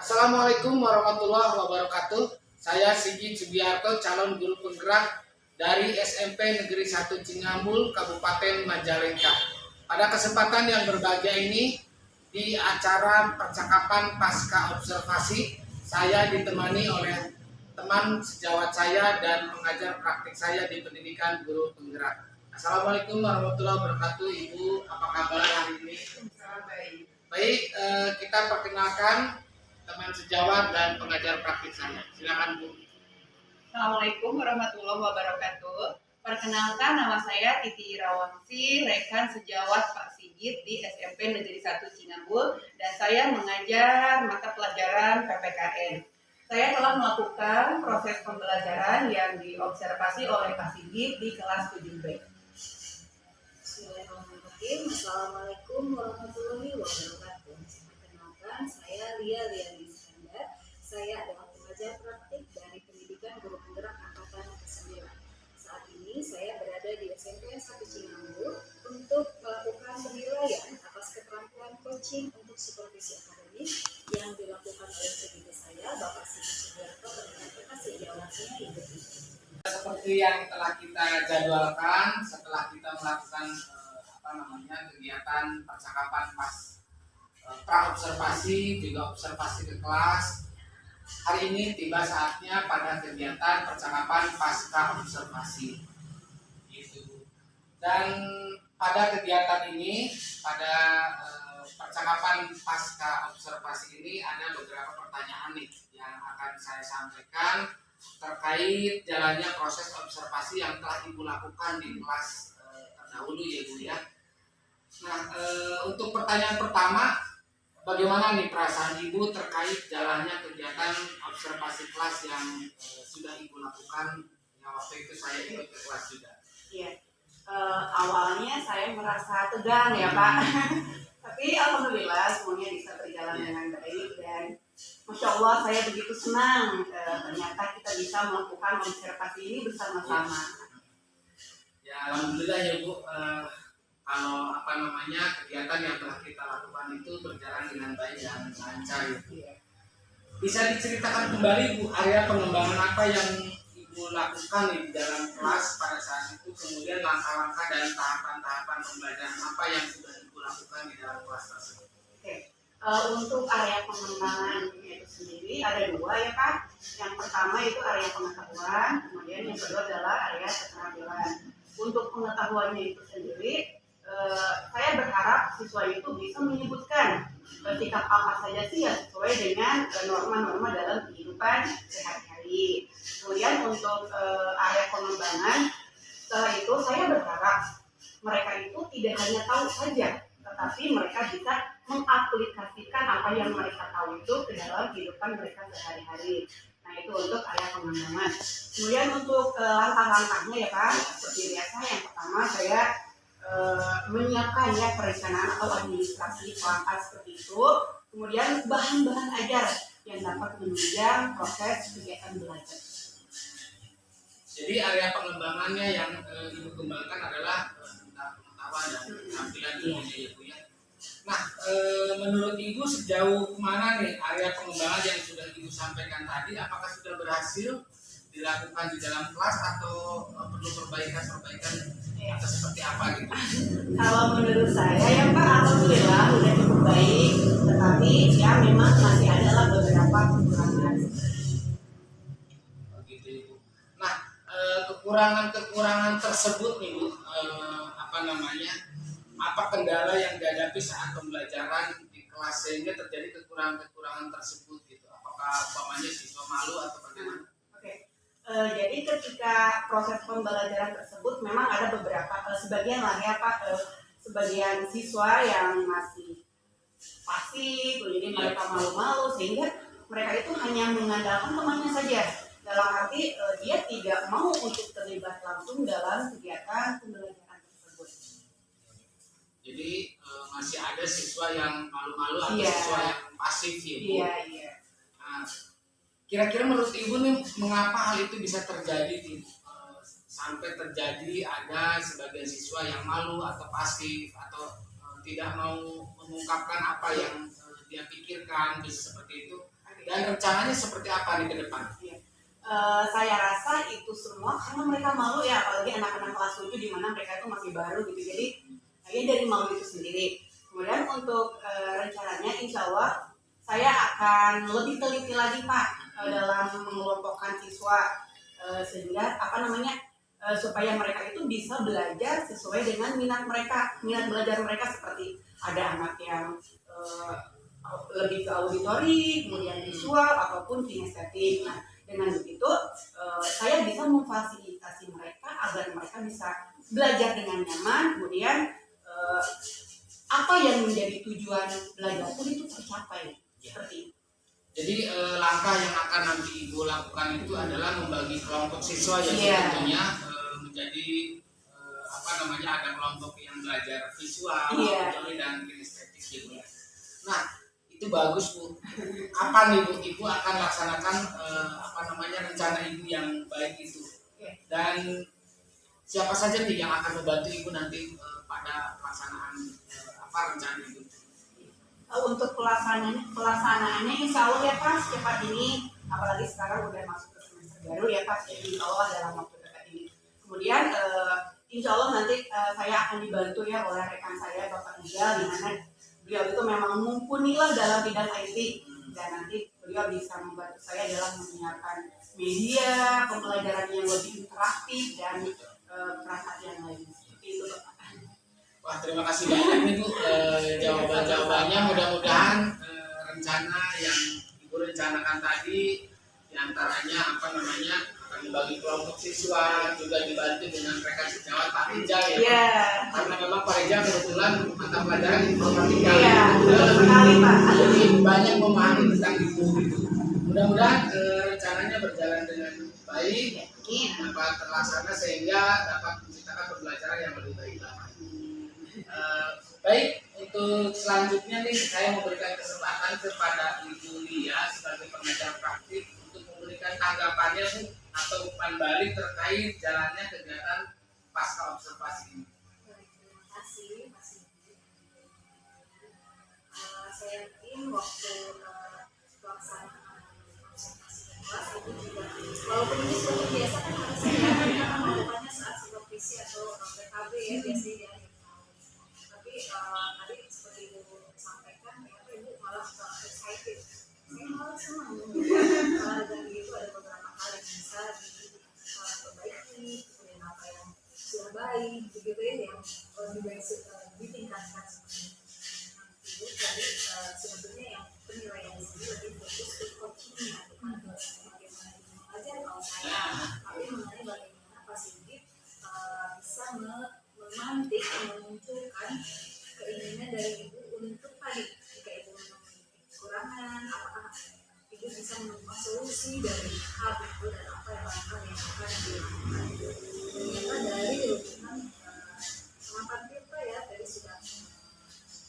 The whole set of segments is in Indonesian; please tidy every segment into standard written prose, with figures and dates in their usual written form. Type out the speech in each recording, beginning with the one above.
Assalamualaikum warahmatullahi wabarakatuh. Saya Sigit Sugiarto, calon guru penggerak dari SMP Negeri 1 Cingambul, Kabupaten Majalengka. Pada kesempatan yang berbahagia ini, di acara percakapan pasca observasi, saya ditemani oleh teman sejawat saya dan pengajar praktik saya di pendidikan guru penggerak. Assalamualaikum warahmatullahi wabarakatuh, Ibu. Apa kabar hari ini? Baik, kita perkenalkan teman sejawat dan pengajar praktik saya. Silakan, Bu. Assalamualaikum warahmatullahi wabarakatuh. Perkenalkan, nama saya Titi Irawangsi, rekan sejawat Pak Sigit di SMP Negeri 1 Cingambul, dan saya mengajar mata pelajaran PPKN. Saya telah melakukan proses pembelajaran yang diobservasi oleh Pak Sigit di kelas 7B. Bismillahirrahmanirrahim. Assalamualaikum warahmatullahi wabarakatuh. Perkenalkan, saya Lia Iskandar. Saya adalah pengajar praktik dari pendidikan guru penggerak angkatan ke-9. Saat ini saya berada di SMP 1 Cingambul untuk melakukan penilaian atas keterampilan coaching untuk supervisi akademik yang dilakukan oleh pendidik saya, Bapak Sigit Sugiarto, dan kasih jawabannya ikuti. Seperti yang telah kita jadwalkan setelah kita melakukan kegiatan percakapan pas pra-observasi juga observasi ke kelas. Hari ini tiba saatnya pada kegiatan percakapan pasca observasi. Gitu. Dan pada kegiatan ini, pada percakapan pasca observasi ini ada beberapa pertanyaan nih yang akan saya sampaikan terkait jalannya proses observasi yang telah Ibu lakukan di kelas terdahulu ya Bu ya. Nah, untuk pertanyaan pertama, bagaimana nih perasaan Ibu terkait jalannya kegiatan observasi kelas yang sudah Ibu lakukan? Yang waktu itu saya ikut ke kelas juga. Iya, awalnya saya merasa tegang ya Pak, tapi alhamdulillah semuanya bisa berjalan dengan baik dan Masya Allah saya begitu senang ternyata kita bisa melakukan observasi ini bersama-sama. Ya alhamdulillah ya Bu. Kalau kegiatan yang telah kita lakukan itu berjalan dengan baik dan lancar ya. Bisa diceritakan kembali Bu, area pengembangan apa yang Ibu lakukan di dalam kelas pada saat itu, kemudian langkah-langkah dan tahapan-tahapan pembelajaran apa yang sudah Ibu lakukan di dalam kelas tersebut. Oke. Untuk area pengembangan itu sendiri ada dua ya Pak. Yang pertama itu area pengetahuan, kemudian yang kedua adalah area keterampilan. Untuk pengetahuannya itu sendiri, saya berharap siswa itu bisa menyebutkan sikap apa saja sih yang sesuai dengan norma-norma dalam kehidupan sehari-hari. Kemudian untuk area pengembangan, setelah itu saya berharap mereka itu tidak hanya tahu saja, tetapi mereka bisa mengaplikasikan apa yang mereka tahu itu ke dalam kehidupan mereka sehari-hari. Nah itu untuk area pengembangan. Kemudian untuk langkah-langkahnya ya Pak, seperti biasa yang pertama saya menyiapkan ya perencanaan atau administrasi pelanggan seperti itu, kemudian bahan-bahan ajar yang dapat menunjang proses kegiatan belajar. Jadi area pengembangannya yang Ibu kembangkan adalah pengetahuan dan tampilan ilmunya ya Bu ya. Nah, menurut Ibu sejauh mana nih area pengembangan yang sudah Ibu sampaikan tadi, apakah sudah berhasil dilakukan di dalam kelas atau perlu perbaikan atau seperti apa gitu? Kalau menurut saya ya Pak, alhamdulillah sudah cukup baik, tetapi ya memang masih ada beberapa kekurangan. Begitu Ibu. Nah, kekurangan-kekurangan tersebut nih Bu, apa kendala yang dihadapi saat pembelajaran di kelas sehingga terjadi kekurangan-kekurangan tersebut gitu? Apakah umpamanya siswa malu atau bagaimana? Jadi ketika proses pembelajaran tersebut memang ada beberapa sebagian lah ya Pak, sebagian siswa yang masih pasif, jadi mereka malu-malu sehingga mereka itu hanya mengandalkan temannya saja. Dalam arti dia tidak mau untuk terlibat langsung dalam kegiatan pembelajaran tersebut. Jadi masih ada siswa yang malu-malu atau siswa yang pasif ya Bu? Iya. Nah, kira-kira menurut Ibu nih mengapa hal itu bisa terjadi sampai terjadi ada sebagian siswa yang malu atau pasif atau tidak mau mengungkapkan apa yang dia pikirkan bisa seperti itu? Dan rencananya seperti apa nih ke depan? Saya rasa itu semua karena mereka malu ya, apalagi anak-anak kelas 7 di mana mereka itu masih baru gitu. Jadi saya dari malu itu sendiri. Kemudian untuk rencananya insya Allah saya akan lebih teliti lagi Pak dalam mengelompokkan siswa sehingga supaya mereka itu bisa belajar sesuai dengan minat belajar mereka, seperti ada anak yang lebih ke auditori, kemudian visual ataupun kinestetik. Nah, dengan begitu saya bisa memfasilitasi mereka agar mereka bisa belajar dengan nyaman, kemudian apa yang menjadi tujuan belajar pun itu tercapai. Seperti itu. Jadi langkah yang akan nanti Ibu lakukan itu adalah membagi kelompok siswa yang tentunya menjadi ada kelompok yang belajar visual, auditori dan kinestetik gitu ya. Nah, itu bagus Bu. Apa nih Bu, Ibu akan laksanakan rencana Ibu yang baik itu. Dan siapa saja nih yang akan membantu Ibu nanti pada pelaksanaan rencana itu? Untuk pelaksanaannya insya Allah ya Pak, secepat ini, apalagi sekarang udah masuk ke semester baru ya Pak, jadi insya Allah dalam waktu dekat ini. Kemudian insya Allah nanti saya akan dibantu ya oleh rekan saya Bapak Ijal, di mana beliau itu memang mumpuni lah dalam bidang IT, dan nanti beliau bisa membantu saya dalam menyiapkan media pembelajaran yang lebih interaktif dan perangkat yang lain. Seperti itu Pak. Wah, terima kasih banyak nih Bu jawaban-jawabannya. Mudah-mudahan rencana yang Ibu rencanakan tadi diantaranya akan membagi kelompok siswa, juga dibantu dengan rekan sejawat Pak Rijal ya. Karena memang Pak Rijal kebetulan mata pelajaran informatika. Sekali Pak. Jadi banyak memahami tentang itu. Mudah-mudahan rencananya berjalan dengan baik, dapat terlaksana sehingga dapat menciptakan pembelajaran yang lebih baik. Baik, untuk selanjutnya nih saya memberikan kesempatan kepada Ibu Lia sebagai pengajar praktik untuk memberikan tanggapannya Bu atau umpan balik terkait jalannya kegiatan pasca observasi ini. Terima kasih Mas Yudi. Saya yakin waktu pelaksanaan observasi kelas itu juga, walaupun ini sudah terbiasa kan harus saya melakukannya saat supervisi atau PKB ya biasanya. Tadi seperti Ibu sampaikan, ternyata Ibu malah excited. Saya malah senang. Dan itu ada beberapa hal yang bisa diperbaiki, kemudian apa yang sudah baik, begitu ya, yang lebih baik ditingkatkan seperti itu. Ibu tadi sebetulnya yang penilaian di sini lebih fokus ke coachingnya, bukan bagaimana Ibu mengajar kalau saya, tapi mengenai bagaimana Pak Sigit bisa memantik, memunculkan keinginan dari Ibu untuk tadi, jika Ibu memiliki kekurangan, apakah Ibu bisa menemukan solusi dari hal itu dan apa yang akan dilakukan. Ternyata dari rutinan pengamatan kita ya, tadi sudah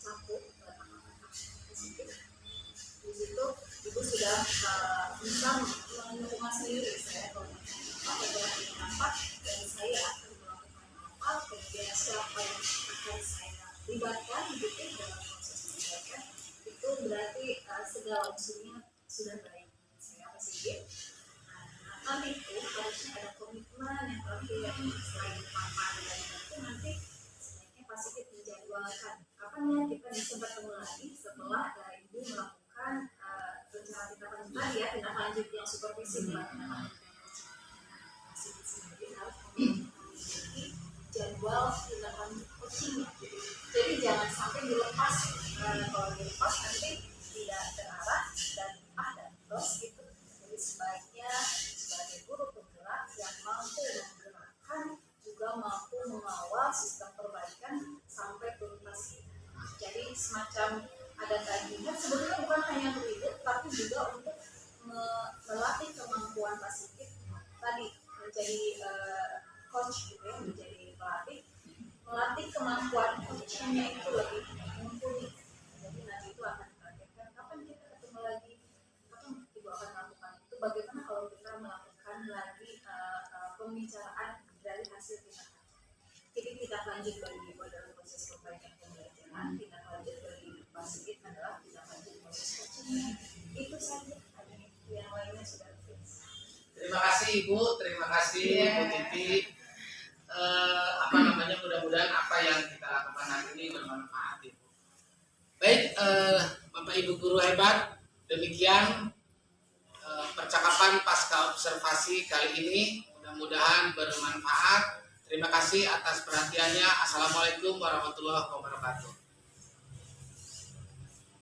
cakup sedikit. Di situ Ibu sudah bisa menentukan sendiri, saya kalau apa dan saya akan melakukan kemudian siapa yang akan saya libatkan gitu dalam proses pendidikan, itu berarti segala unsurnya sudah baik. Saya pasti nanti itu harusnya ada komitmen yang terakhir selain papan dan itu nanti sebaiknya pasti kita menjadwalkan kapan ya kita bisa bertemu lagi setelah Ibu melakukan rencana tindak lanjut tadi ya, tindak lanjut yang supervisi tindak masih sendiri harus memiliki jadwal tindak lanjut coaching. Jadi jangan sampai dilepas, kalau dilepas nanti tidak terarah dan terus gitu. Jadi sebaiknya sebagai guru penggerak yang mampu menggerakkan juga mampu mengawal sistem perbaikan sampai tuntas. Jadi semacam ada tagihan sebetulnya bukan hanya untuk Ibu, tapi juga untuk melatih kemampuan Pak Sigit tadi menjadi coach gitu ya, menjadi pelatih, melatih kemampuan coachingnya itu lebih mumpuni. Jadi nanti itu akan ditargetkan kapan kita ketemu lagi, kapan Ibu akan melakukan itu, bagaimana kalau kita melakukan lagi pembicaraan dari hasil tindak lanjut. Jadi tindak lanjut bagi Ibu adalah proses perbaikan pembelajaran, tindak lanjut bagi Pak Sigit adalah tindak lanjut proses coaching. Itu saja. Terima kasih Ibu, terima kasih Bu Titi. Mudah-mudahan apa yang kita lakukan hari ini bermanfaat Ibu. Baik, Bapak Ibu guru hebat, demikian percakapan pasca observasi kali ini. Mudah-mudahan bermanfaat. Terima kasih atas perhatiannya. Assalamualaikum warahmatullahi wabarakatuh.